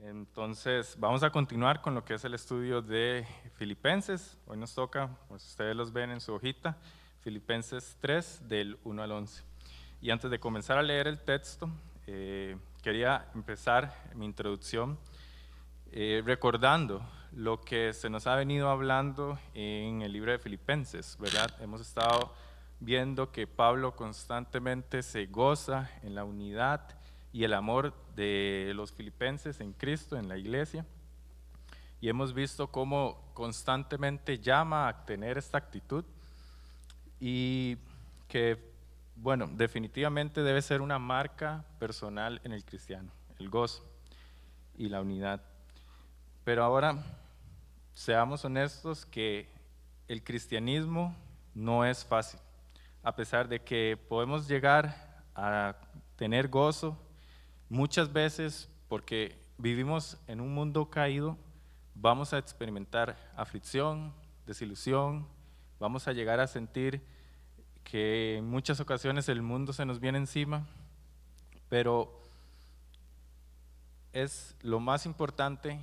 Entonces, vamos a continuar con lo que es el estudio de Filipenses. Hoy nos toca, pues ustedes los ven en su hojita, Filipenses 3, del 1 al 11. Y antes de comenzar a leer el texto, quería empezar mi introducción recordando lo que se nos ha venido hablando en el libro de Filipenses, ¿verdad? Hemos estado viendo que Pablo constantemente se goza en la unidad y el amor de los filipenses en Cristo, en la iglesia, y hemos visto cómo constantemente llama a tener esta actitud y que, bueno, definitivamente debe ser una marca personal en el cristiano, el gozo y la unidad. Pero ahora, seamos honestos que el cristianismo no es fácil, a pesar de que podemos llegar a tener gozo. Muchas veces, porque vivimos en un mundo caído, vamos a experimentar aflicción, desilusión, vamos a llegar a sentir que en muchas ocasiones el mundo se nos viene encima, pero es lo más importante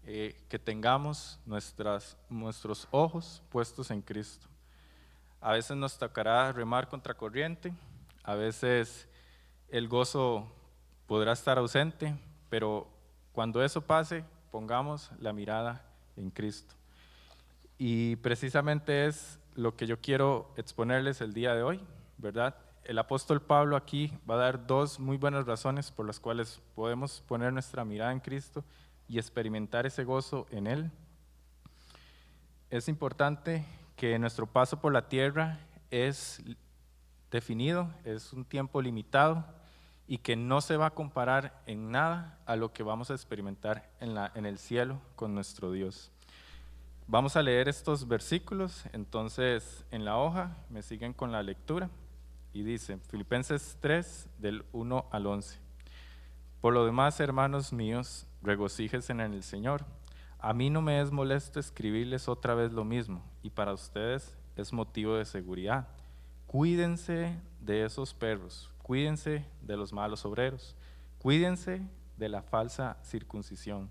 que tengamos nuestros ojos puestos en Cristo. A veces nos tocará remar contra corriente, a veces el gozo podrá estar ausente, pero cuando eso pase, pongamos la mirada en Cristo. Y precisamente es lo que yo quiero exponerles el día de hoy, ¿verdad? El apóstol Pablo aquí va a dar dos muy buenas razones por las cuales podemos poner nuestra mirada en Cristo y experimentar ese gozo en Él. Es importante que nuestro paso por la tierra es definido, es un tiempo limitado y que no se va a comparar en nada a lo que vamos a experimentar en el cielo con nuestro Dios. Vamos a leer estos versículos, entonces en la hoja me siguen con la lectura y dice, Filipenses 3 del 1 al 11. Por lo demás, hermanos míos, regocíjense en el Señor. A mí no me es molesto escribirles otra vez lo mismo, y para ustedes es motivo de seguridad. Cuídense de esos perros, cuídense de los malos obreros, cuídense de la falsa circuncisión,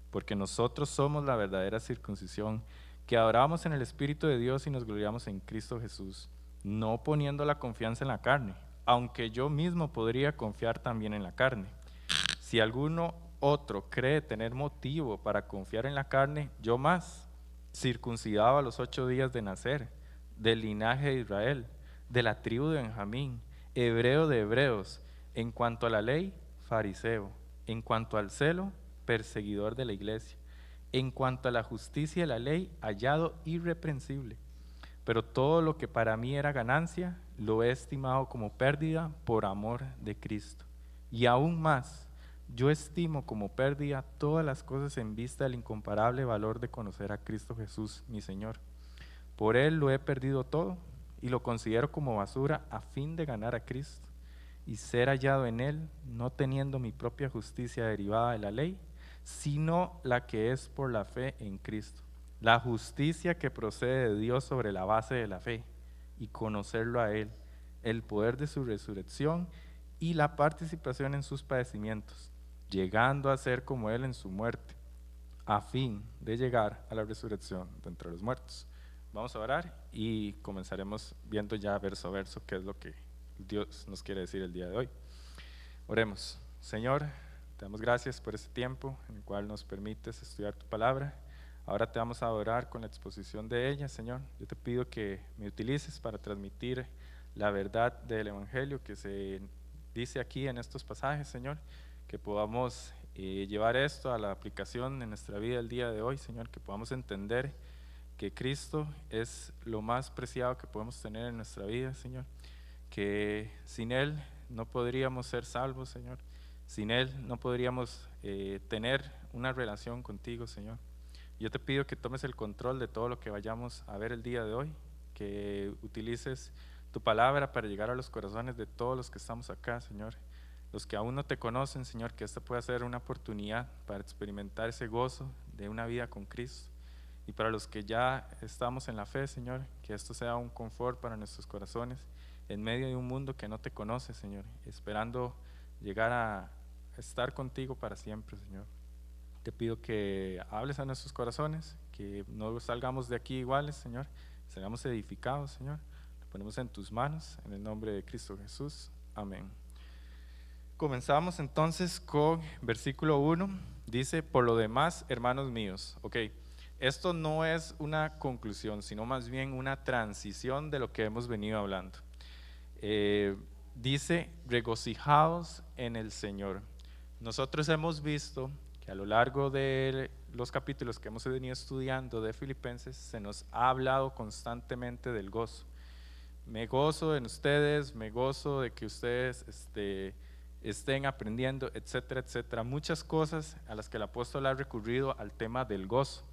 porque nosotros somos la verdadera circuncisión, que adoramos en el Espíritu de Dios y nos gloriamos en Cristo Jesús, no poniendo la confianza en la carne, aunque yo mismo podría confiar también en la carne. Si alguno otro cree tener motivo para confiar en la carne, yo más, circuncidado a los 8 días de nacer, del linaje de Israel, de la tribu de Benjamín, hebreo de hebreos, en cuanto a la ley, fariseo, en cuanto al celo, perseguidor de la iglesia, en cuanto a la justicia de la ley, hallado irreprensible. Pero todo lo que para mí era ganancia, lo he estimado como pérdida por amor de Cristo. Y aún más, yo estimo como pérdida todas las cosas en vista del incomparable valor de conocer a Cristo Jesús, mi Señor. Por Él lo he perdido todo y lo considero como basura a fin de ganar a Cristo y ser hallado en Él, no teniendo mi propia justicia derivada de la ley, sino la que es por la fe en Cristo. La justicia que procede de Dios sobre la base de la fe y conocerlo a Él, el poder de su resurrección y la participación en sus padecimientos, llegando a ser como Él en su muerte, a fin de llegar a la resurrección de entre los muertos. Vamos a orar y comenzaremos viendo ya verso a verso qué es lo que Dios nos quiere decir el día de hoy. Oremos. Señor, te damos gracias por este tiempo en el cual nos permites estudiar tu palabra. Ahora te vamos a adorar con la exposición de ella, Señor. Yo te pido que me utilices para transmitir la verdad del Evangelio que se dice aquí en estos pasajes, Señor, que podamos llevar esto a la aplicación en nuestra vida el día de hoy, Señor, que podamos entender que Cristo es lo más preciado que podemos tener en nuestra vida, Señor, que sin Él no podríamos ser salvos, Señor, sin Él no podríamos tener una relación contigo, Señor. Yo te pido que tomes el control de todo lo que vayamos a ver el día de hoy, que utilices tu palabra para llegar a los corazones de todos los que estamos acá, Señor. Los que aún no te conocen, Señor, que esta pueda ser una oportunidad para experimentar ese gozo de una vida con Cristo. Y para los que ya estamos en la fe, Señor, que esto sea un confort para nuestros corazones en medio de un mundo que no te conoce, Señor, esperando llegar a estar contigo para siempre, Señor. te pido que hables a nuestros corazones, que no salgamos de aquí iguales, Señor, salgamos edificados, Señor. Lo ponemos en tus manos, en el nombre de Cristo Jesús. Amén. Comenzamos entonces con versículo 1. Dice, por lo demás, hermanos míos. Ok, esto no es una conclusión, sino más bien una transición de lo que hemos venido hablando. Dice, regocijaos en el Señor. Nosotros hemos visto que a lo largo de los capítulos que hemos venido estudiando de Filipenses, se nos ha hablado constantemente del gozo. Me gozo en ustedes, me gozo de que ustedes estén aprendiendo, etcétera, etcétera. Muchas cosas a las que el apóstol ha recurrido al tema del gozo.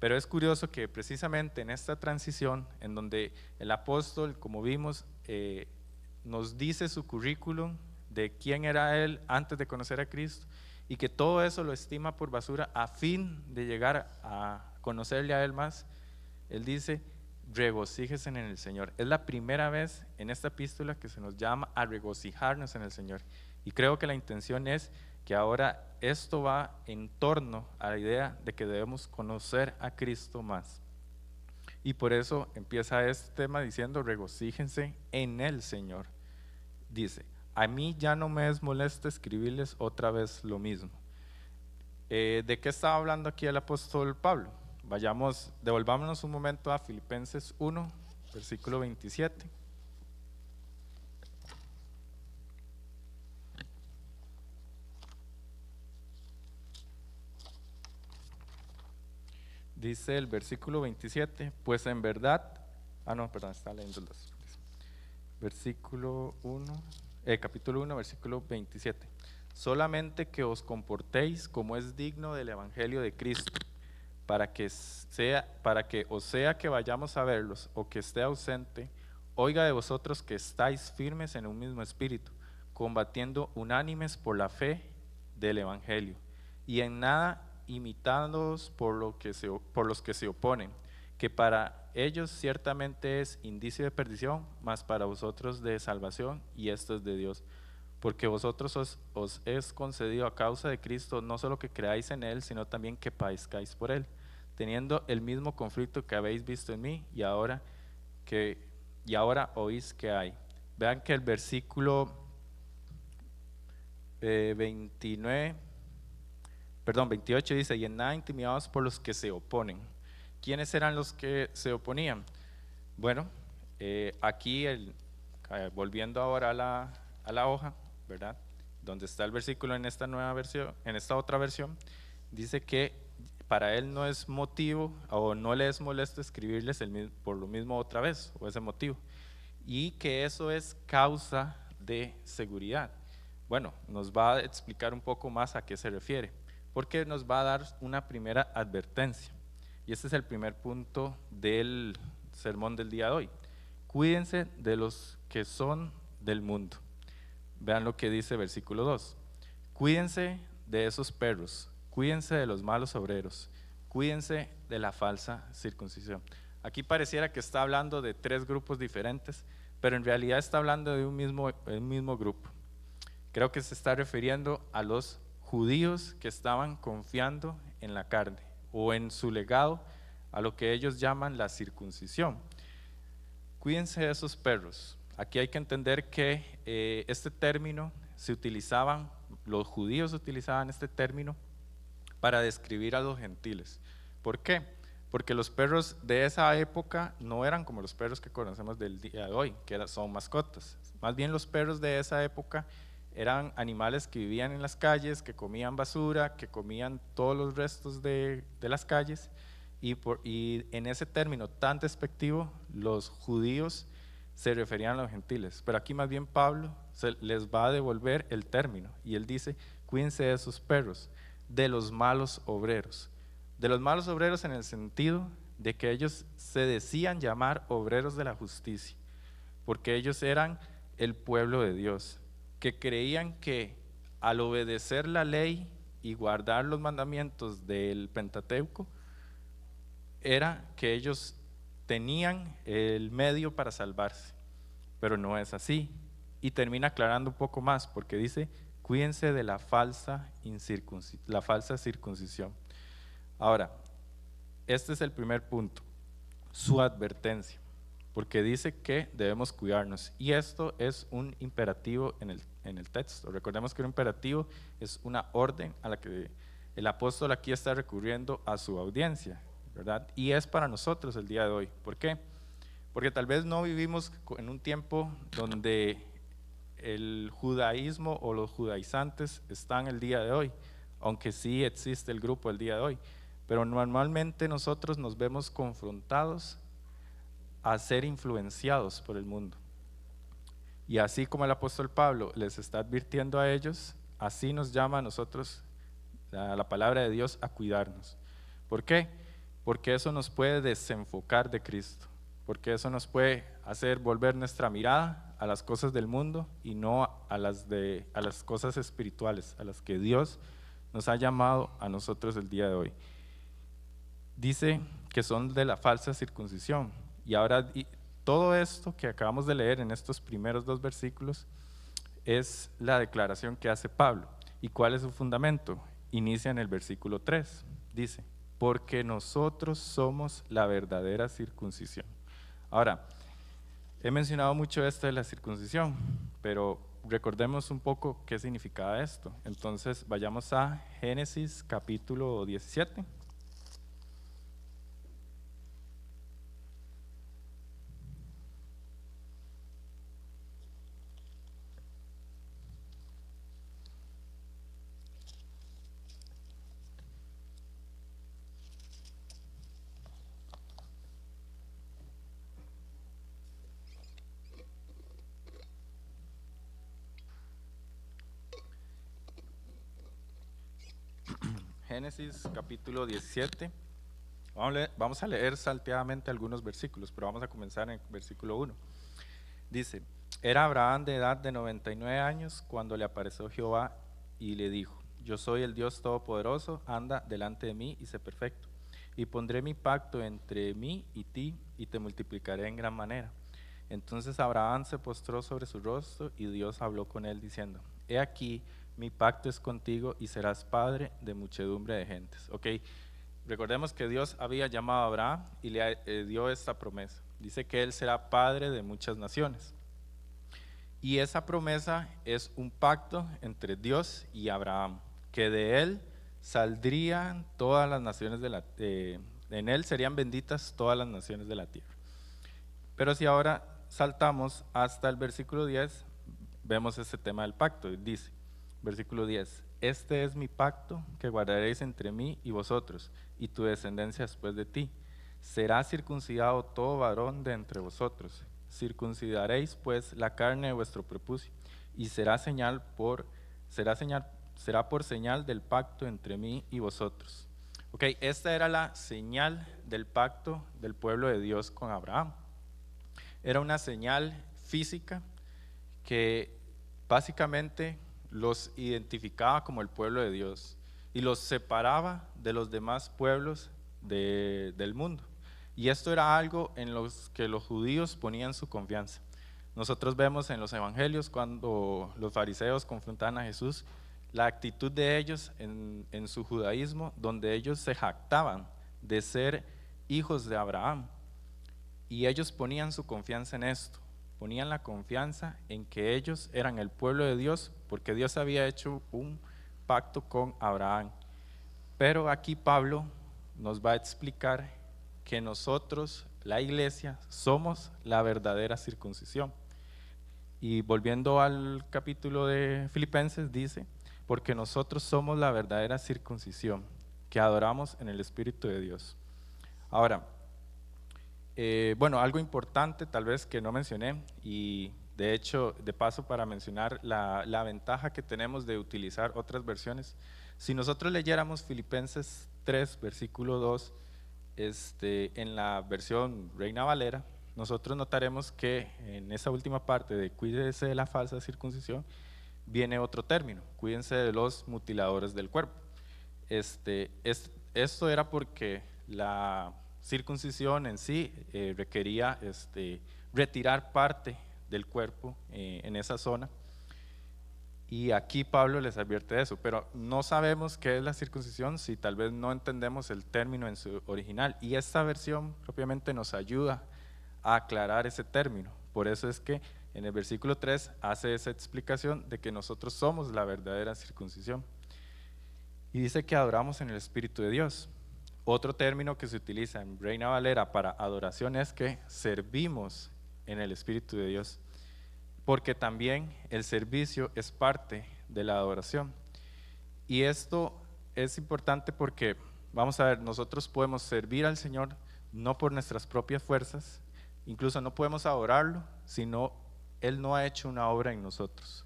Pero es curioso que precisamente en esta transición, en donde el apóstol, como vimos, nos dice su currículum de quién era él antes de conocer a Cristo, y que todo eso lo estima por basura a fin de llegar a conocerle a él más. Él dice, regocíjese en el Señor. Es la primera vez en esta epístola que se nos llama a regocijarnos en el Señor. Y creo que la intención es que ahora esto va en torno a la idea de que debemos conocer a Cristo más. Y por eso empieza este tema diciendo, regocíjense en el Señor. Dice, a mí ya no me es molesto escribirles otra vez lo mismo. ¿De qué estaba hablando aquí el apóstol Pablo? Devolvámonos un momento a Filipenses 1, versículo 27. Dice el versículo 27, pues en verdad, está leyendo los. Versículo 1, capítulo 1, versículo 27. Solamente que os comportéis como es digno del evangelio de Cristo, para que o sea que vayamos a verlos o que esté ausente, oiga de vosotros que estáis firmes en un mismo espíritu, combatiendo unánimes por la fe del evangelio, y en nada imitados por los que se oponen, que para ellos ciertamente es indicio de perdición, mas para vosotros de salvación, y esto es de Dios. Porque vosotros os es concedido a causa de Cristo no solo que creáis en Él, sino también que padezcáis por Él, teniendo el mismo conflicto que habéis visto en mí y ahora oís que hay. Vean que el versículo 28 dice, y en nada intimidados por los que se oponen. ¿Quiénes eran los que se oponían? Bueno, aquí volviendo ahora a la hoja, ¿verdad? Donde está el versículo en esta nueva versión, en esta otra versión, dice que para él no es motivo o no le es molesto escribirles por lo mismo otra vez, o ese motivo, y que eso es causa de seguridad. Bueno, nos va a explicar un poco más a qué se refiere, porque nos va a dar una primera advertencia, y este es el primer punto del sermón del día de hoy. Cuídense de los que son del mundo. Vean lo que dice versículo 2. Cuídense de esos perros, cuídense de los malos obreros, cuídense de la falsa circuncisión. Aquí pareciera que está hablando de tres grupos diferentes, pero en realidad está hablando de un mismo grupo. Creo que se está refiriendo a los judíos que estaban confiando en la carne o en su legado, a lo que ellos llaman la circuncisión. Cuídense de esos perros. Aquí hay que entender que este término los judíos utilizaban este término para describir a los gentiles. ¿Por qué? Porque los perros de esa época no eran como los perros que conocemos del día de hoy, que son mascotas. Más bien los perros de esa época eran animales que vivían en las calles, que comían basura, que comían todos los restos de las calles, y en ese término tan despectivo los judíos se referían a los gentiles. Pero aquí más bien Pablo les va a devolver el término y él dice, cuídense de esos perros, de los malos obreros. De los malos obreros en el sentido de que ellos se decían llamar obreros de la justicia, porque ellos eran el pueblo de Dios, que creían que al obedecer la ley y guardar los mandamientos del Pentateuco, era que ellos tenían el medio para salvarse, pero no es así. Y termina aclarando un poco más, porque dice, cuídense de la falsa circuncisión. Ahora, este es el primer punto, su advertencia, porque dice que debemos cuidarnos. Y esto es un imperativo en el texto. Recordemos que un imperativo es una orden a la que el apóstol aquí está recurriendo a su audiencia, ¿verdad? Y es para nosotros el día de hoy. ¿Por qué? Porque tal vez no vivimos en un tiempo donde el judaísmo o los judaizantes están el día de hoy, aunque sí existe el grupo el día de hoy, pero normalmente nosotros nos vemos confrontados a ser influenciados por el mundo. Y así como el apóstol Pablo les está advirtiendo a ellos, así nos llama a nosotros la palabra de Dios a cuidarnos. ¿Por qué? Porque eso nos puede desenfocar de Cristo, porque eso nos puede hacer volver nuestra mirada a las cosas del mundo y no a las cosas espirituales, a las que Dios nos ha llamado a nosotros el día de hoy. Dice que son de la falsa circuncisión. Y ahora todo esto que acabamos de leer en estos primeros 2 versículos es la declaración que hace Pablo. ¿Y cuál es su fundamento? Inicia en el versículo 3. Dice, porque nosotros somos la verdadera circuncisión. Ahora, he mencionado mucho esto de la circuncisión, pero recordemos un poco qué significaba esto. Entonces, vayamos a Génesis capítulo 17. Génesis capítulo 17. Vamos a leer salteadamente algunos versículos, pero vamos a comenzar en el versículo 1. Dice, era Abraham de edad de 99 años cuando le apareció Jehová y le dijo, yo soy el Dios Todopoderoso, anda delante de mí y sé perfecto. Y pondré mi pacto entre mí y ti y te multiplicaré en gran manera. Entonces Abraham se postró sobre su rostro y Dios habló con él diciendo, he aquí, mi pacto es contigo y serás padre de muchedumbre de gentes. Ok, recordemos que Dios había llamado a Abraham y le dio esta promesa. Dice que él será padre de muchas naciones. Y esa promesa es un pacto entre Dios y Abraham, que de él saldrían todas las naciones en él serían benditas todas las naciones de la tierra. Pero si ahora saltamos hasta el versículo 10, vemos este tema del pacto. Dice, versículo 10, este es mi pacto que guardaréis entre mí y vosotros, y tu descendencia después de ti. Será circuncidado todo varón de entre vosotros. Circuncidaréis pues la carne de vuestro prepucio, y será por señal del pacto entre mí y vosotros. Ok, esta era la señal del pacto del pueblo de Dios con Abraham. Era una señal física que básicamente los identificaba como el pueblo de Dios y los separaba de los demás pueblos del mundo. Y esto era algo en los que los judíos ponían su confianza. Nosotros vemos en los evangelios cuando los fariseos confrontaban a Jesús, la actitud de ellos en su judaísmo, donde ellos se jactaban de ser hijos de Abraham. Y ellos ponían su confianza en esto, ponían la confianza en que ellos eran el pueblo de Dios, porque Dios había hecho un pacto con Abraham. Pero aquí Pablo nos va a explicar que nosotros, la iglesia, somos la verdadera circuncisión. Y volviendo al capítulo de Filipenses, dice, porque nosotros somos la verdadera circuncisión, que adoramos en el Espíritu de Dios. Ahora, bueno, algo importante tal vez que no mencioné, y de hecho, de paso para mencionar la ventaja que tenemos de utilizar otras versiones. Si nosotros leyéramos Filipenses 3, versículo 2, en la versión Reina Valera, nosotros notaremos que en esa última parte de cuídese de la falsa circuncisión, viene otro término, cuídense de los mutiladores del cuerpo. Esto era porque la circuncisión en sí requería retirar parte del cuerpo en esa zona, Y aquí Pablo les advierte de eso, pero no sabemos qué es la circuncisión si tal vez no entendemos el término en su original. Y esta versión propiamente nos ayuda a aclarar ese término. Por eso es que en el versículo 3 hace esa explicación de que nosotros somos la verdadera circuncisión. Y dice que adoramos en el Espíritu de Dios. Otro término que se utiliza en Reina Valera para adoración es que servimos en el Espíritu de Dios, porque también el servicio es parte de la adoración. Y esto es importante porque, vamos a ver, nosotros podemos servir al Señor no por nuestras propias fuerzas, incluso no podemos adorarlo, sino Él no ha hecho una obra en nosotros.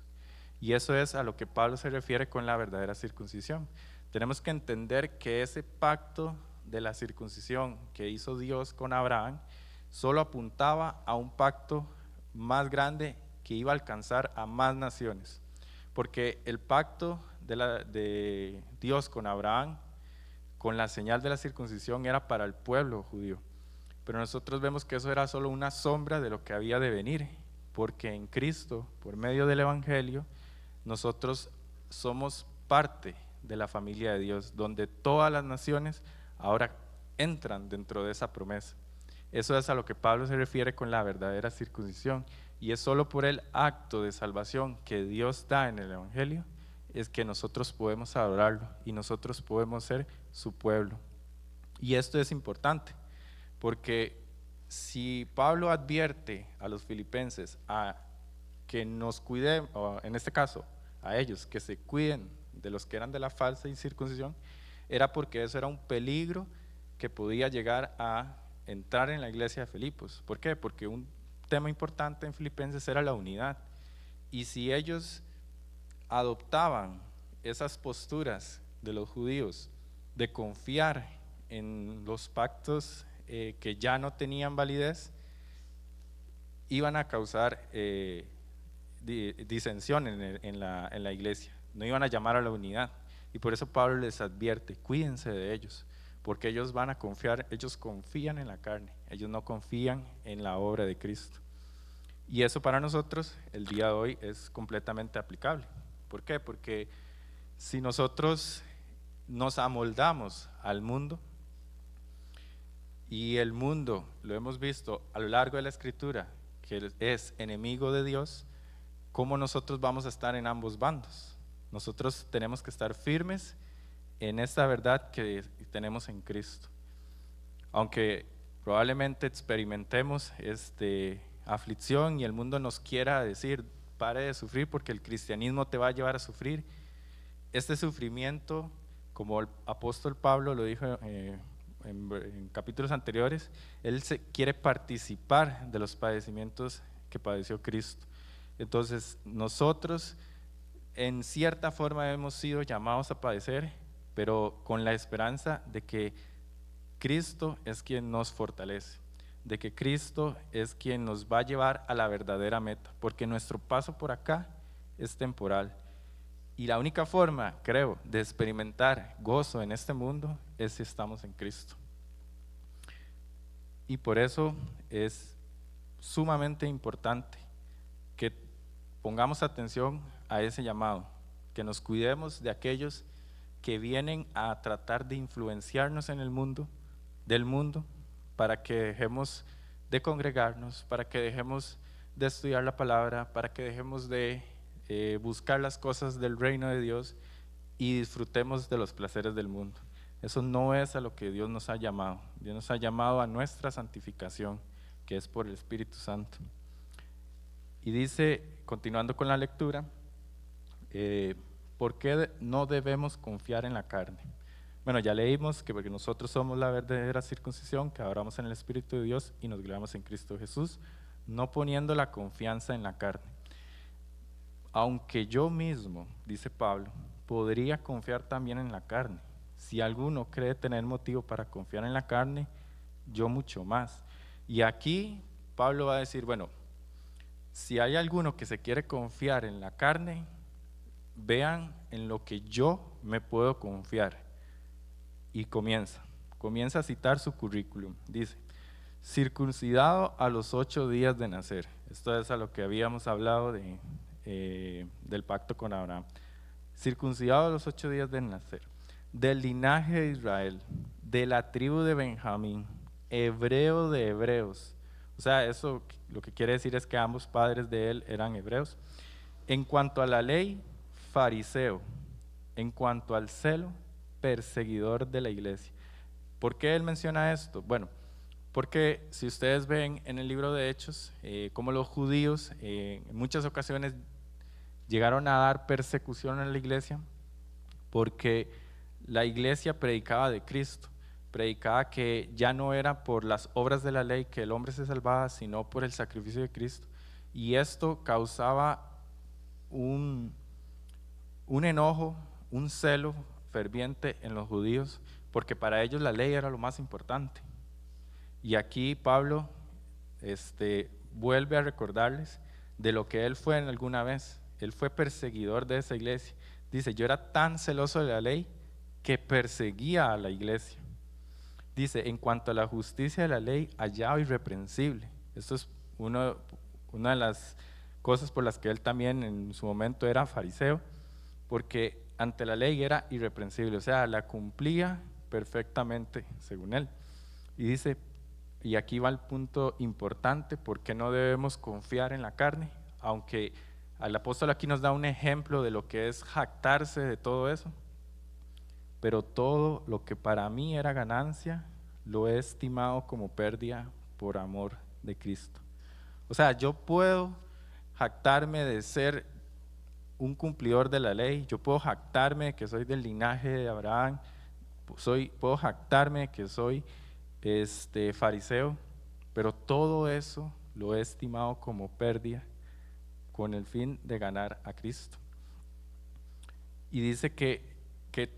Y eso es a lo que Pablo se refiere con la verdadera circuncisión. Tenemos que entender que ese pacto de la circuncisión que hizo Dios con Abraham solo apuntaba a un pacto más grande que iba a alcanzar a más naciones. Porque el pacto de Dios con Abraham, con la señal de la circuncisión, era para el pueblo judío. Pero nosotros vemos que eso era solo una sombra de lo que había de venir, porque en Cristo, por medio del Evangelio, nosotros somos parte de la familia de Dios, donde todas las naciones ahora entran dentro de esa promesa. Eso es a lo que Pablo se refiere con la verdadera circuncisión, y es solo por el acto de salvación que Dios da en el Evangelio es que nosotros podemos adorarlo y nosotros podemos ser su pueblo. Y esto es importante, porque si Pablo advierte a los filipenses a que nos cuiden, o en este caso a ellos, que se cuiden de los que eran de la falsa incircuncisión, era porque eso era un peligro que podía llegar a entrar en la iglesia de Filipos. ¿Por qué? Porque un tema importante en Filipenses era la unidad. Y si ellos adoptaban esas posturas de los judíos de confiar en los pactos que ya no tenían validez, iban a causar disensión en la iglesia, no iban a llamar a la unidad. Y por eso Pablo les advierte, cuídense de ellos, porque ellos van a confiar, ellos confían en la carne, ellos no confían en la obra de Cristo. Y eso para nosotros el día de hoy es completamente aplicable. ¿Por qué? Porque si nosotros nos amoldamos al mundo, y el mundo, lo hemos visto a lo largo de la Escritura, que es enemigo de Dios, ¿cómo nosotros vamos a estar en ambos bandos? Nosotros tenemos que estar firmes en esta verdad que tenemos en Cristo. Aunque probablemente experimentemos aflicción y el mundo nos quiera decir, pare de sufrir porque el cristianismo te va a llevar a sufrir, este sufrimiento, como el apóstol Pablo lo dijo en capítulos anteriores, él quiere participar de los padecimientos que padeció Cristo. Entonces nosotros en cierta forma hemos sido llamados a padecer, pero con la esperanza de que Cristo es quien nos fortalece, de que Cristo es quien nos va a llevar a la verdadera meta, porque nuestro paso por acá es temporal. Y la única forma, creo, de experimentar gozo en este mundo es si estamos en Cristo. Y por eso es sumamente importante que pongamos atención a ese llamado, que nos cuidemos de aquellos que vienen a tratar de influenciarnos en el mundo, del mundo, para que dejemos de congregarnos, para que dejemos de estudiar la palabra, para que dejemos de buscar las cosas del reino de Dios y disfrutemos de los placeres del mundo. Eso no es a lo que Dios nos ha llamado. Dios nos ha llamado a nuestra santificación, que es por el Espíritu Santo. Y dice, continuando con la lectura, ¿por qué no debemos confiar en la carne? Bueno, ya leímos que porque nosotros somos la verdadera circuncisión, que adoramos en el Espíritu de Dios y nos gloriamos en Cristo Jesús, no poniendo la confianza en la carne. Aunque yo mismo, dice Pablo, podría confiar también en la carne. Si alguno cree tener motivo para confiar en la carne, yo mucho más. Y aquí Pablo va a decir, bueno, si hay alguno que se quiere confiar en la carne, vean en lo que yo me puedo confiar. Y comienza a citar su currículum. Dice, circuncidado a los 8 días de nacer. Esto es a lo que habíamos hablado del pacto con Abraham. Circuncidado a los 8 días de nacer, del linaje de Israel, de la tribu de Benjamín, hebreo de hebreos. O sea, eso lo que quiere decir es que ambos padres de él eran hebreos. En cuanto a la ley, fariseo. En cuanto al celo, perseguidor de la iglesia. ¿Por qué él menciona esto? Bueno, porque si ustedes ven en el libro de Hechos, como los judíos en muchas ocasiones llegaron a dar persecución a la iglesia, porque la iglesia predicaba de Cristo, predicaba que ya no era por las obras de la ley que el hombre se salvaba, sino por el sacrificio de Cristo. Y esto causaba un enojo, un celo ferviente en los judíos, porque para ellos la ley era lo más importante. Y aquí Pablo vuelve a recordarles de lo que él fue en alguna vez. Él fue perseguidor de esa iglesia. Dice, yo era tan celoso de la ley que perseguía a la iglesia. Dice, en cuanto a la justicia de la ley, hallaba irreprensible. Esto es una de las cosas por las que él también en su momento era fariseo, porque ante la ley era irreprensible, o sea, la cumplía perfectamente según él. Y dice, y aquí va el punto importante, porque no debemos confiar en la carne, aunque el apóstol aquí nos da un ejemplo de lo que es jactarse de todo eso, pero todo lo que para mí era ganancia, lo he estimado como pérdida por amor de Cristo. O sea, yo puedo jactarme de ser un cumplidor de la ley, yo puedo jactarme de que soy del linaje de Abraham, puedo jactarme de que soy fariseo, pero todo eso lo he estimado como pérdida con el fin de ganar a Cristo. Y dice que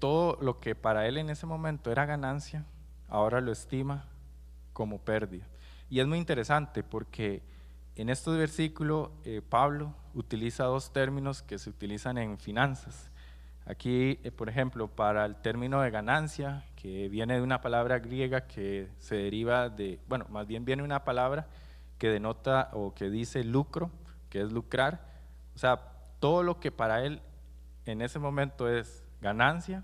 todo lo que para él en ese momento era ganancia, ahora lo estima como pérdida. Y es muy interesante porque en estos versículos Pablo utiliza dos términos que se utilizan en finanzas. Aquí, por ejemplo, para el término de ganancia, que viene de una palabra griega que se deriva de, bueno, más bien viene una palabra que denota o que dice lucro, que es lucrar. O sea, todo lo que para él en ese momento es ganancia,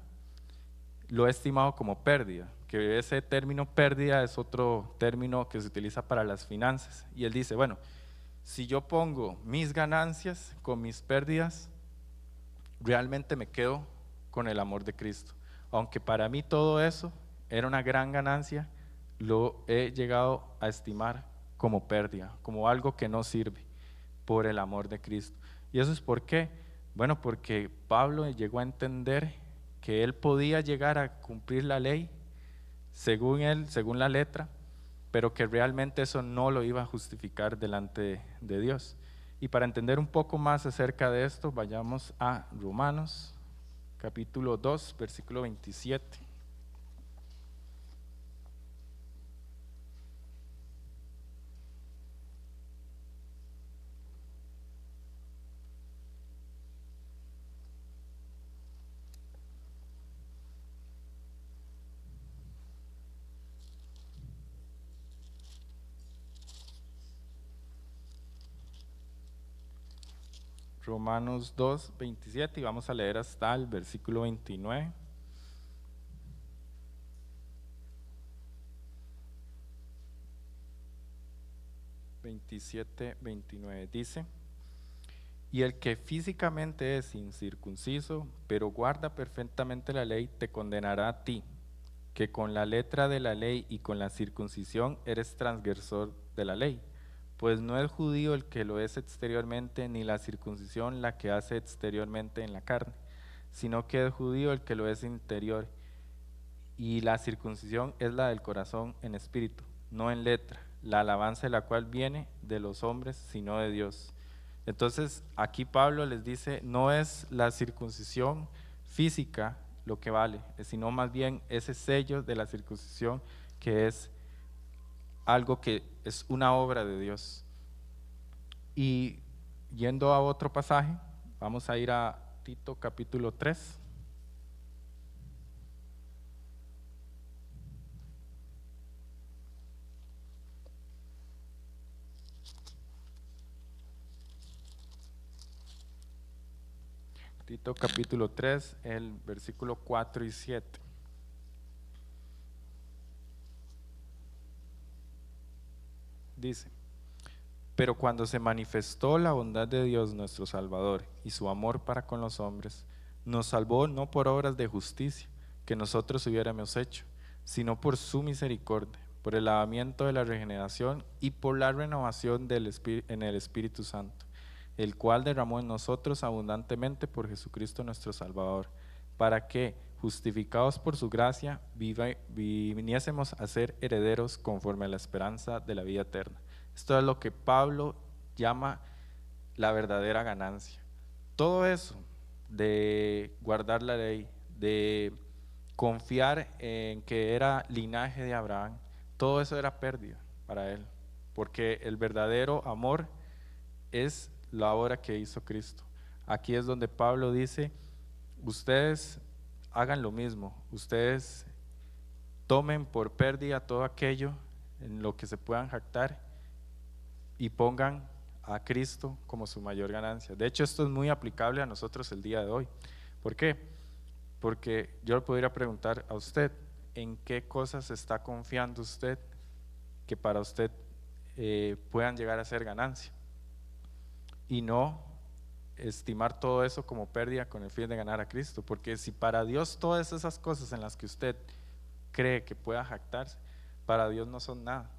lo he estimado como pérdida, que ese término pérdida es otro término que se utiliza para las finanzas. Y él dice, bueno, si yo pongo mis ganancias con mis pérdidas, realmente me quedo con el amor de Cristo. Aunque para mí todo eso era una gran ganancia, lo he llegado a estimar como pérdida, como algo que no sirve, por el amor de Cristo. ¿Y eso es por qué? Bueno, porque Pablo llegó a entender que él podía llegar a cumplir la ley según él, según la letra, pero que realmente eso no lo iba a justificar delante de Dios. Y para entender un poco más acerca de esto, vayamos a Romanos, capítulo 2, versículo 27. Romanos 2, 27 y vamos a leer hasta el versículo 29. Dice, y el que físicamente es incircunciso, pero guarda perfectamente la ley, te condenará a ti, que con la letra de la ley y con la circuncisión eres transgresor de la ley. Pues no es judío el que lo es exteriormente, ni la circuncisión la que hace exteriormente en la carne, sino que es judío el que lo es interior. Y la circuncisión es la del corazón en espíritu, no en letra, la alabanza de la cual viene de los hombres, sino de Dios. Entonces, aquí Pablo les dice, no es la circuncisión física lo que vale, sino más bien ese sello de la circuncisión que es algo que es una obra de Dios. Y yendo a otro pasaje, vamos a ir a Tito capítulo 3. Tito capítulo 3, el versículo 4 y 7. Dice: pero cuando se manifestó la bondad de Dios nuestro Salvador y su amor para con los hombres, nos salvó no por obras de justicia que nosotros hubiéramos hecho, sino por su misericordia, por el lavamiento de la regeneración y por la renovación en el Espíritu Santo, el cual derramó en nosotros abundantemente por Jesucristo nuestro Salvador, para que, justificados por su gracia, viniésemos a ser herederos conforme a la esperanza de la vida eterna. Esto es lo que Pablo llama la verdadera ganancia. Todo eso de guardar la ley, de confiar en que era linaje de Abraham, todo eso era pérdida para él, porque el verdadero amor es la obra que hizo Cristo. Aquí es donde Pablo dice: ustedes hagan lo mismo, ustedes tomen por pérdida todo aquello en lo que se puedan jactar y pongan a Cristo como su mayor ganancia. De hecho, esto es muy aplicable a nosotros el día de hoy. ¿Por qué? Porque yo le podría preguntar a usted: ¿en qué cosas está confiando usted que para usted puedan llegar a ser ganancia? Y no estimar todo eso como pérdida con el fin de ganar a Cristo. Porque si para Dios todas esas cosas en las que usted cree que pueda jactarse, para Dios no son nada.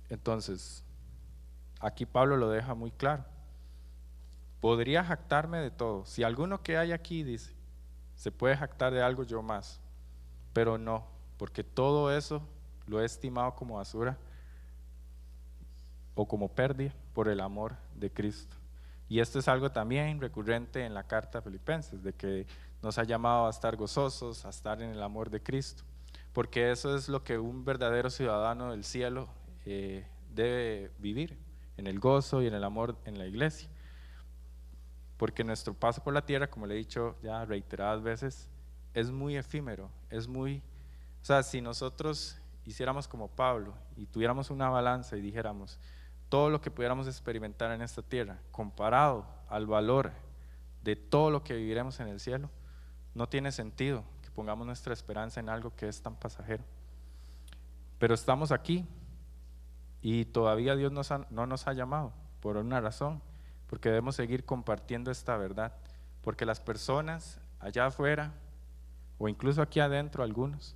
Entonces, aquí Pablo lo deja muy claro. Podría jactarme de todo. Si alguno que hay aquí dice, se puede jactar de algo, yo más. Pero no, porque todo eso lo he estimado como basura o como pérdida por el amor de Cristo. Y esto es algo también recurrente en la carta a Filipenses, de que nos ha llamado a estar gozosos, a estar en el amor de Cristo, porque eso es lo que un verdadero ciudadano del cielo debe vivir, en el gozo y en el amor en la iglesia. Porque nuestro paso por la tierra, como le he dicho ya reiteradas veces, es muy efímero, o sea, si nosotros hiciéramos como Pablo y tuviéramos una balanza y dijéramos todo lo que pudiéramos experimentar en esta tierra comparado al valor de todo lo que viviremos en el cielo, no tiene sentido que pongamos nuestra esperanza en algo que es tan pasajero. Pero estamos aquí y todavía Dios no nos ha llamado por una razón, porque debemos seguir compartiendo esta verdad, porque las personas allá afuera o incluso aquí adentro, algunos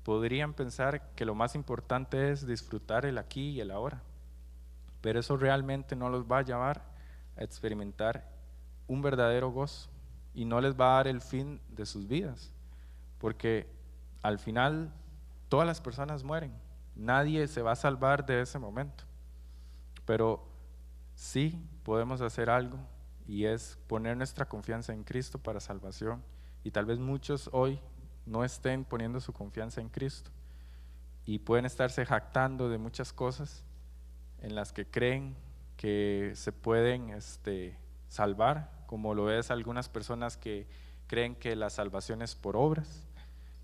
podrían pensar que lo más importante es disfrutar el aquí y el ahora, pero eso realmente no los va a llevar a experimentar un verdadero gozo y no les va a dar el fin de sus vidas, porque al final todas las personas mueren, nadie se va a salvar de ese momento, pero sí podemos hacer algo, y es poner nuestra confianza en Cristo para salvación. Y tal vez muchos hoy no estén poniendo su confianza en Cristo y pueden estarse jactando de muchas cosas en las que creen que se pueden salvar, como lo es algunas personas que creen que la salvación es por obras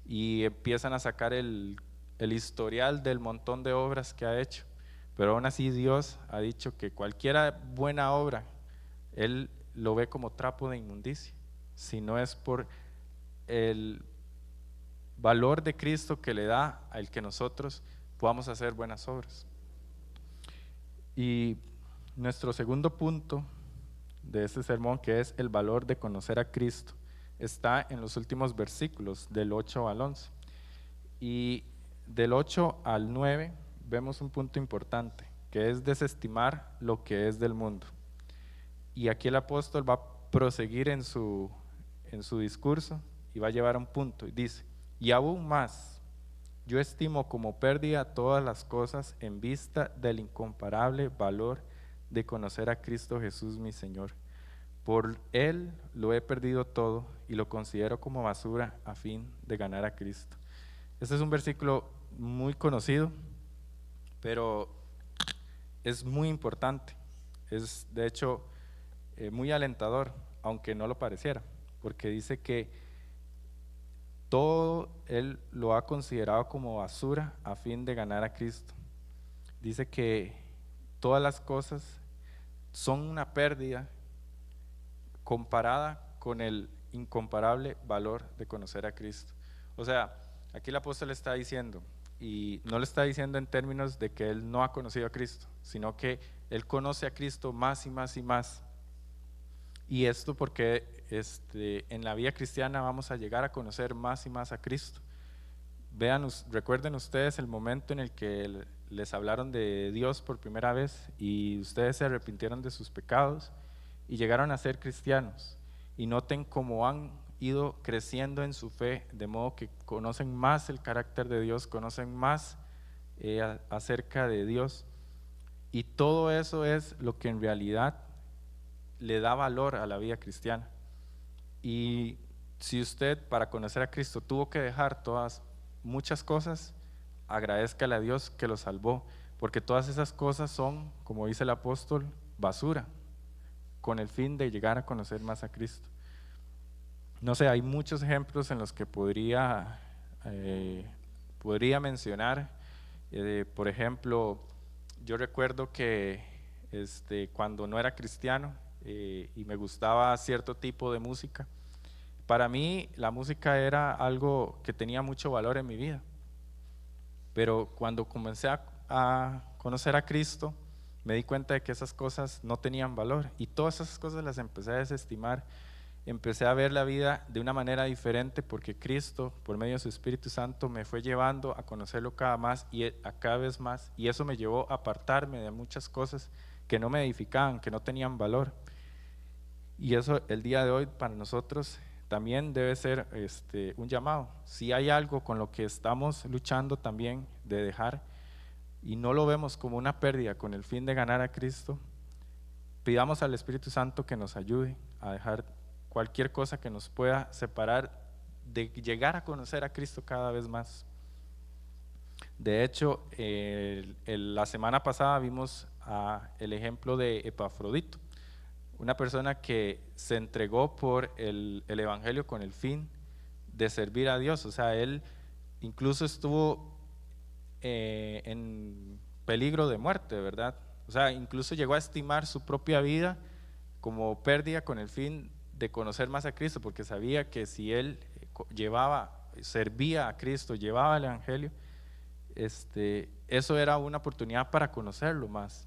y empiezan a sacar el historial del montón de obras que ha hecho. Pero aún así Dios ha dicho que cualquier buena obra Él lo ve como trapo de inmundicia, si no es por el valor de Cristo que le da al que nosotros podamos hacer buenas obras. Y nuestro segundo punto de este sermón, que es el valor de conocer a Cristo, está en los últimos versículos del 8 al 11. Y del 8 al 9 vemos un punto importante, que es desestimar lo que es del mundo. Y aquí el apóstol va a proseguir en su discurso y va a llevar a un punto y dice: y aún más, yo estimo como pérdida todas las cosas en vista del incomparable valor de conocer a Cristo Jesús mi Señor. Por Él lo he perdido todo y lo considero como basura a fin de ganar a Cristo. Este es un versículo muy conocido, pero es muy importante. Es de hecho muy alentador, aunque no lo pareciera, porque dice que todo Él lo ha considerado como basura a fin de ganar a Cristo. Dice que todas las cosas son una pérdida comparada con el incomparable valor de conocer a Cristo. O sea, aquí el apóstol está diciendo, y no le está diciendo en términos de que él no ha conocido a Cristo, sino que él conoce a Cristo más y más y más. Y esto porque en la vida cristiana vamos a llegar a conocer más y más a Cristo. Recuerden ustedes el momento en el que les hablaron de Dios por primera vez y ustedes se arrepintieron de sus pecados y llegaron a ser cristianos. Y noten cómo han ido creciendo en su fe, de modo que conocen más el carácter de Dios, conocen más acerca de Dios. Y todo eso es lo que en realidad le da valor a la vida cristiana. Y si usted para conocer a Cristo tuvo que dejar muchas cosas, agradézcale a Dios que lo salvó, porque todas esas cosas son, como dice el apóstol, basura, con el fin de llegar a conocer más a Cristo. No sé, hay muchos ejemplos en los que podría mencionar. Por ejemplo, yo recuerdo que cuando no era cristiano y me gustaba cierto tipo de música, para mí la música era algo que tenía mucho valor en mi vida. Pero cuando comencé a conocer a Cristo, me di cuenta de que esas cosas no tenían valor y todas esas cosas las empecé a desestimar. Empecé a ver la vida de una manera diferente porque Cristo, por medio de su Espíritu Santo, me fue llevando a conocerlo cada vez más, y eso me llevó a apartarme de muchas cosas que no me edificaban, que no tenían valor. Y eso el día de hoy para nosotros también debe ser un llamado. Si hay algo con lo que estamos luchando también de dejar y no lo vemos como una pérdida con el fin de ganar a Cristo, pidamos al Espíritu Santo que nos ayude a dejar cualquier cosa que nos pueda separar de llegar a conocer a Cristo cada vez más. De hecho, la semana pasada vimos el ejemplo de Epafrodito, una persona que se entregó por el Evangelio con el fin de servir a Dios. O sea, él incluso estuvo en peligro de muerte, ¿verdad? O sea, incluso llegó a estimar su propia vida como pérdida con el fin de conocer más a Cristo, porque sabía que si él servía a Cristo, llevaba el Evangelio, eso era una oportunidad para conocerlo más.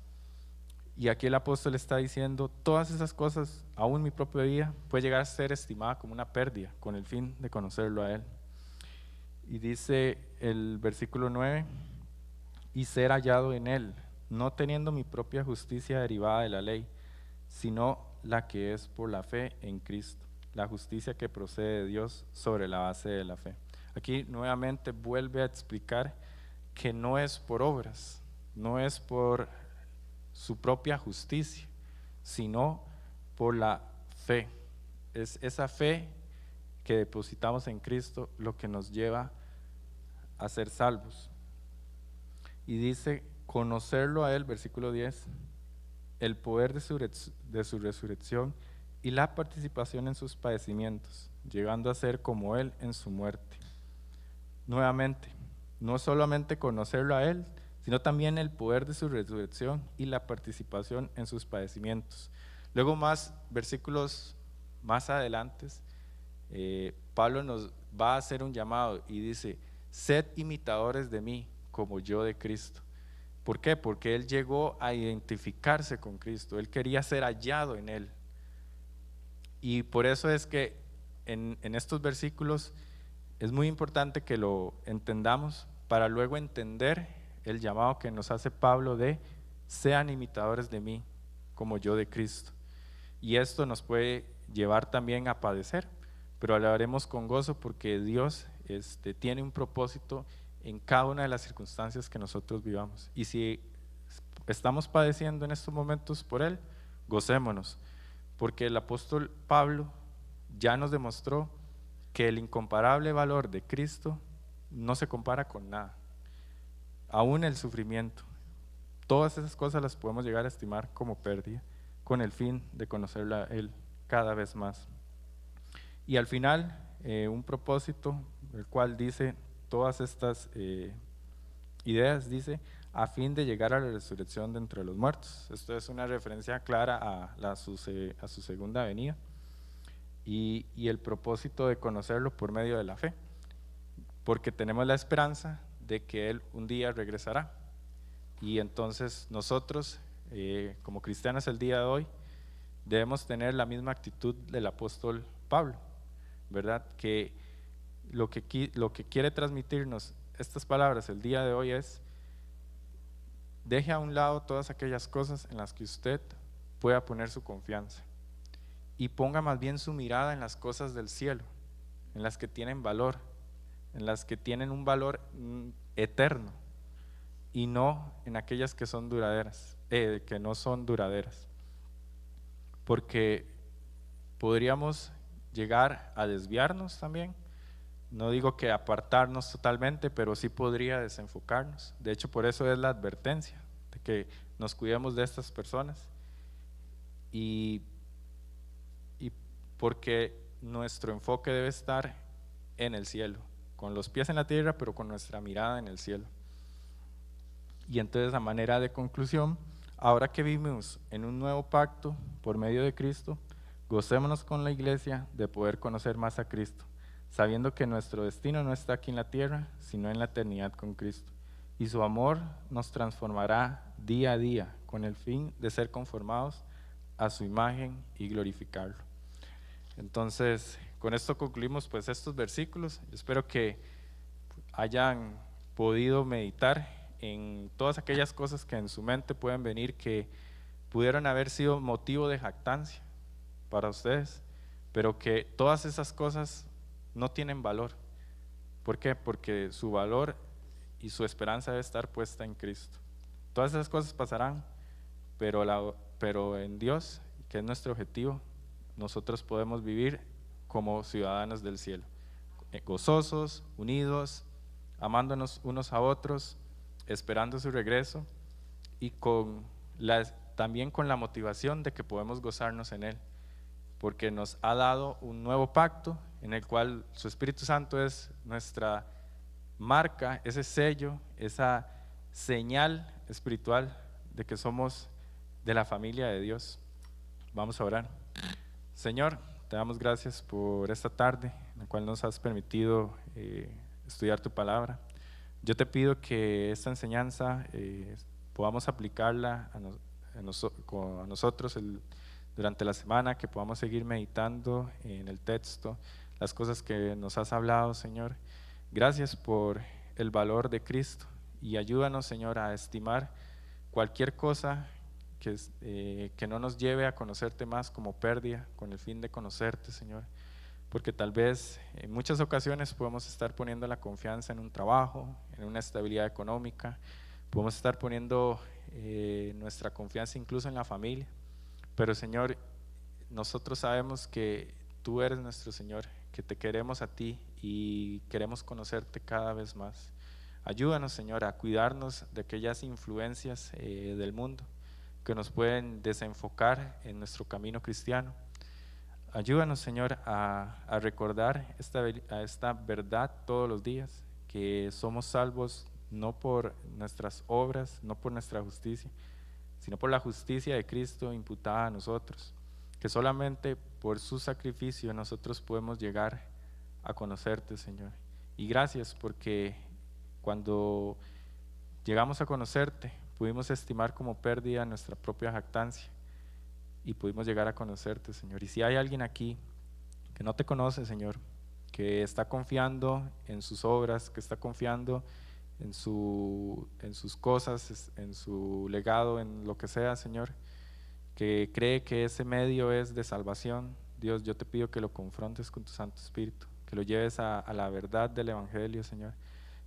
Y aquí el apóstol está diciendo, todas esas cosas, aún mi propia vida, puede llegar a ser estimada como una pérdida con el fin de conocerlo a él. Y dice el versículo 9, y ser hallado en él, no teniendo mi propia justicia derivada de la ley, sino la que es por la fe en Cristo, la justicia que procede de Dios sobre la base de la fe. Aquí nuevamente vuelve a explicar que no es por obras, no es por su propia justicia, sino por la fe. Es esa fe que depositamos en Cristo lo que nos lleva a ser salvos. Y dice, conocerlo a él, versículo 10, el poder de su resurrección y la participación en sus padecimientos, llegando a ser como él en su muerte. Nuevamente, no solamente conocerlo a él, sino también el poder de su resurrección y la participación en sus padecimientos. Luego más versículos más adelante, Pablo nos va a hacer un llamado y dice, sed imitadores de mí como yo de Cristo. ¿Por qué? Porque él llegó a identificarse con Cristo, él quería ser hallado en él. Y por eso es que en estos versículos es muy importante que lo entendamos para luego entender el llamado que nos hace Pablo de sean imitadores de mí como yo de Cristo. Y esto nos puede llevar también a padecer, pero lo haremos con gozo porque Dios tiene un propósito en cada una de las circunstancias que nosotros vivamos. Y si estamos padeciendo en estos momentos por Él, gocémonos, porque el apóstol Pablo ya nos demostró que el incomparable valor de Cristo no se compara con nada, aún el sufrimiento. Todas esas cosas las podemos llegar a estimar como pérdida con el fin de conocerlo a Él cada vez más. Y al final, un propósito, el cual dice todas estas ideas, dice, a fin de llegar a la resurrección de entre los muertos. Esto es una referencia clara a su segunda venida. y el propósito de conocerlo por medio de la fe, porque tenemos la esperanza de que Él un día regresará. Y entonces nosotros, como cristianos el día de hoy, debemos tener la misma actitud del apóstol Pablo, ¿verdad? Que lo que quiere transmitirnos estas palabras el día de hoy es: deje a un lado todas aquellas cosas en las que usted pueda poner su confianza y ponga más bien su mirada en las cosas del cielo, en las que tienen valor, en las que tienen un valor eterno, y no en aquellas que son duraderas, que no son duraderas, porque podríamos llegar a desviarnos también. No digo que apartarnos totalmente, pero sí podría desenfocarnos. De hecho, por eso es la advertencia de que nos cuidemos de estas personas, y porque nuestro enfoque debe estar en el cielo, con los pies en la tierra, pero con nuestra mirada en el cielo. Y entonces, a manera de conclusión, ahora que vivimos en un nuevo pacto por medio de Cristo, gocémonos con la iglesia de poder conocer más a Cristo, sabiendo que nuestro destino no está aquí en la tierra, sino en la eternidad con Cristo. Y su amor nos transformará día a día con el fin de ser conformados a su imagen y glorificarlo. Entonces, con esto concluimos pues estos versículos. Espero que hayan podido meditar en todas aquellas cosas que en su mente pueden venir, que pudieron haber sido motivo de jactancia para ustedes, pero que todas esas cosas no tienen valor. ¿Por qué? Porque su valor y su esperanza debe estar puesta en Cristo. Todas esas cosas pasarán, pero en Dios, que es nuestro objetivo, nosotros podemos vivir como ciudadanos del cielo, gozosos, unidos, amándonos unos a otros, esperando su regreso, y también con la motivación de que podemos gozarnos en Él, porque nos ha dado un nuevo pacto en el cual su Espíritu Santo es nuestra marca, ese sello, esa señal espiritual de que somos de la familia de Dios. Vamos a orar. Señor, te damos gracias por esta tarde en la cual nos has permitido estudiar tu palabra. Yo te pido que esta enseñanza podamos aplicarla a nosotros durante la semana, que podamos seguir meditando en el texto, las cosas que nos has hablado, Señor. Gracias por el valor de Cristo, y ayúdanos, Señor, a estimar cualquier cosa que no nos lleve a conocerte más como pérdida, con el fin de conocerte, Señor. Porque tal vez en muchas ocasiones podemos estar poniendo la confianza en un trabajo, en una estabilidad económica, podemos estar poniendo nuestra confianza incluso en la familia, pero Señor, nosotros sabemos que tú eres nuestro Señor, que te queremos a ti y queremos conocerte cada vez más. Ayúdanos, Señor, a cuidarnos de aquellas influencias del mundo que nos pueden desenfocar en nuestro camino cristiano. Ayúdanos, Señor, a recordar esta verdad todos los días, que somos salvos no por nuestras obras, no por nuestra justicia, sino por la justicia de Cristo imputada a nosotros, que solamente por su sacrificio nosotros podemos llegar a conocerte, Señor. Y gracias porque cuando llegamos a conocerte, pudimos estimar como pérdida nuestra propia jactancia y pudimos llegar a conocerte, Señor. Y si hay alguien aquí que no te conoce, Señor, que está confiando en sus obras, que está confiando en sus cosas, en su legado, en lo que sea, Señor, que cree que ese medio es de salvación, Dios, yo te pido que lo confrontes con tu Santo Espíritu, que lo lleves a la verdad del Evangelio, Señor,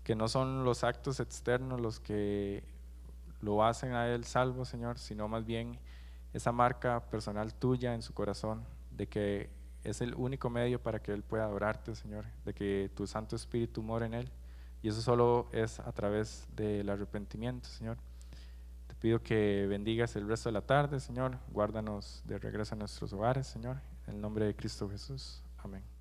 que no son los actos externos los que lo hacen a Él salvo, Señor, sino más bien esa marca personal tuya en su corazón, de que es el único medio para que Él pueda adorarte, Señor, de que tu Santo Espíritu mora en Él, y eso solo es a través del arrepentimiento, Señor. Te pido que bendigas el resto de la tarde, Señor, guárdanos de regreso a nuestros hogares, Señor, en el nombre de Cristo Jesús, amén.